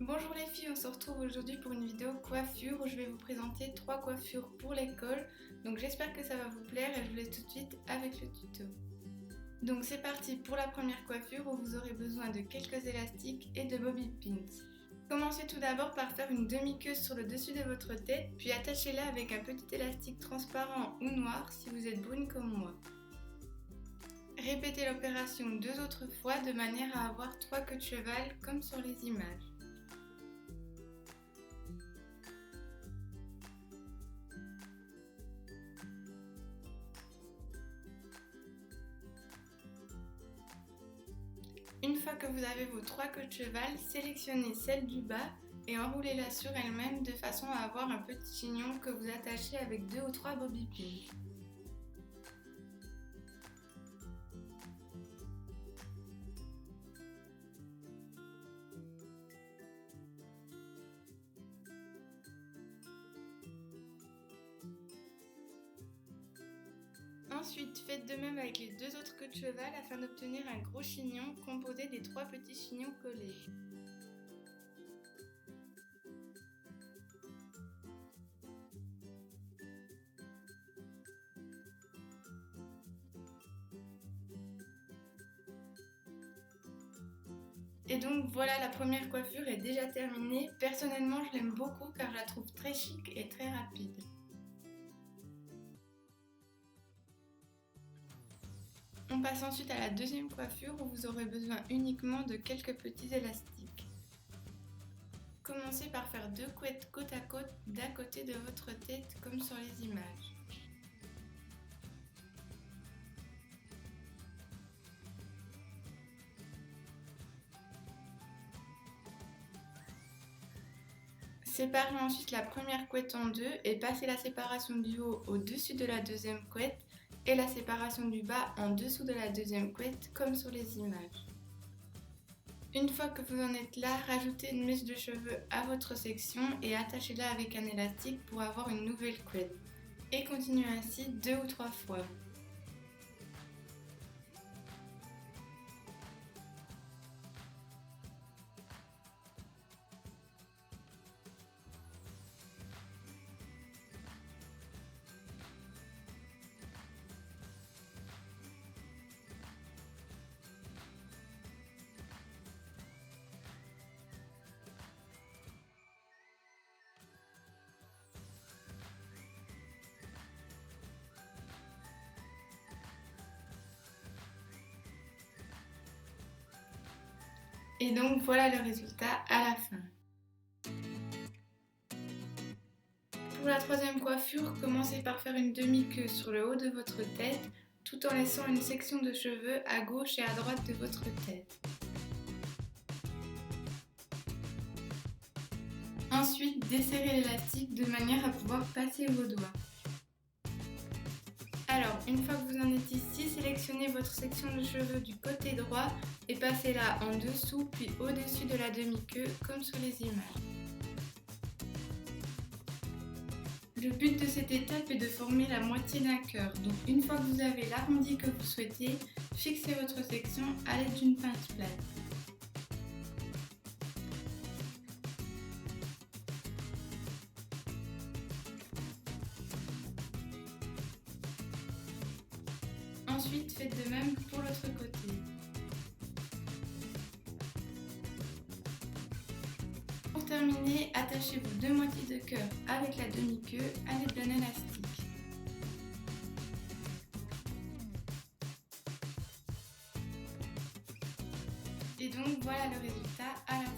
Bonjour les filles, on se retrouve aujourd'hui pour une vidéo coiffure où je vais vous présenter 3 coiffures pour l'école. Donc j'espère que ça va vous plaire et je vous laisse tout de suite avec le tuto. Donc c'est parti pour la première coiffure où vous aurez besoin de quelques élastiques et de bobby pins. Commencez tout d'abord par faire une demi-queue sur le dessus de votre tête, puis attachez-la avec un petit élastique transparent ou noir si vous êtes brune comme moi. Répétez l'opération 2 autres fois de manière à avoir 3 queues de cheval comme sur les images. Une fois que vous avez vos 3 queues de cheval, sélectionnez celle du bas et enroulez-la sur elle-même de façon à avoir un petit chignon que vous attachez avec 2 ou 3 bobby pins. Ensuite, faites de même avec les 2 autres queues de cheval afin d'obtenir un gros chignon composé des 3 petits chignons collés. Et donc voilà, la première coiffure est déjà terminée. Personnellement, je l'aime beaucoup car je la trouve très chic et très rapide. On passe ensuite à la deuxième coiffure où vous aurez besoin uniquement de quelques petits élastiques. Commencez par faire 2 couettes côte à côte d'un côté de votre tête comme sur les images. Séparez ensuite la première couette en deux et passez la séparation du haut au-dessus de la deuxième couette et la séparation du bas en dessous de la deuxième couette comme sur les images. Une fois que vous en êtes là, rajoutez une mèche de cheveux à votre section et attachez-la avec un élastique pour avoir une nouvelle couette. Et continuez ainsi 2 ou 3 fois. Et donc voilà le résultat à la fin. Pour la troisième coiffure, commencez par faire une demi-queue sur le haut de votre tête tout en laissant une section de cheveux à gauche et à droite de votre tête. Ensuite, desserrez l'élastique de manière à pouvoir passer vos doigts. Alors, une fois que vous en êtes ici, sélectionnez votre section de cheveux du côté droit et passez-la en dessous puis au-dessus de la demi-queue comme sur les images. Le but de cette étape est de former la moitié d'un cœur. Donc une fois que vous avez l'arrondi que vous souhaitez, fixez votre section à l'aide d'une pince plate. Ensuite, faites de même pour l'autre côté. Pour terminer, attachez vos 2 moitiés de cœur avec la demi-queue à l'aide d'un élastique. Et donc voilà le résultat à la fin.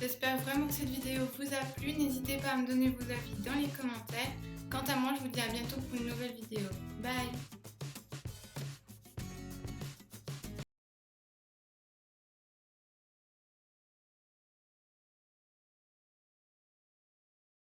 J'espère vraiment que cette vidéo vous a plu. N'hésitez pas à me donner vos avis dans les commentaires. Quant à moi, je vous dis à bientôt pour une nouvelle vidéo. Bye!